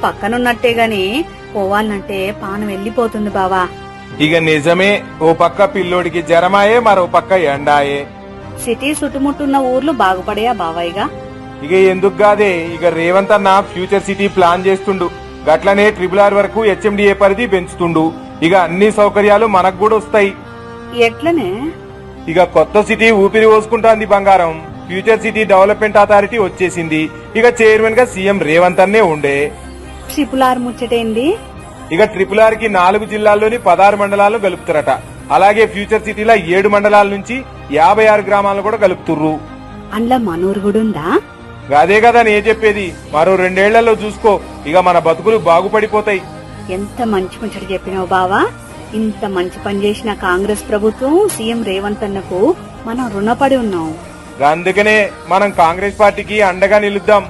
పక్కనున్నట్టే గాని పోవాలంటే పానం వెళ్లిపోతుంది బావా. ఇక నిజమే, ఓ పక్క పిల్లోడికి జరమాయే, మరో పక్క ఎండాయే. సిటీ చుట్టుముట్టున్న ఊర్లు బాగుపడయా బావాయిగా? ఇక ఎందుకు కాదే, ఇక రేవంత్ అన్న ఫ్యూచర్ సిటీ ప్లాన్ చేస్తుండు. గట్లనే RRR వరకు HMDA పరిధి పెంచుతుండు. ఇక అన్ని సౌకర్యాలు మనకు కూడా వస్తాయి. ఎట్లనే? ఇక కొత్త సిటీ ఊపిరి పోసుకుంటాంది బంగారం. ఫ్యూచర్ సిటీ డెవలప్మెంట్ అథారిటీ వచ్చేసింది. ఇక చైర్మన్ గా సీఎం రేవంత్ అన్నే ఉండే. RRR ముచ్చటేంది? ఇక RRR కి 4 జిల్లాల్లోని 16 మండలాలను కలుపుతారట. అలాగే ఫ్యూచర్ సిటీలో 7 మండలాల నుంచి 56 గ్రామాలను కూడా కలుపుతుర్రు. అండ్ల మనూరు కూడా ఉందా? అదే కదా నే చెప్పేది, మరో 2 ఏళ్లలో చూసుకో, ఇక మన బతుకులు బాగుపడిపోతాయి. ఎంత మంచి ముచ్చట చెప్పినావు బావా. ఇంత మంచి పని చేసిన కాంగ్రెస్ ప్రభుత్వం, సీఎం రేవంత్ అన్నకు మనం రుణపడి ఉన్నాం. అందుకనే మనం కాంగ్రెస్ పార్టీకి అండగా నిలుద్దాం.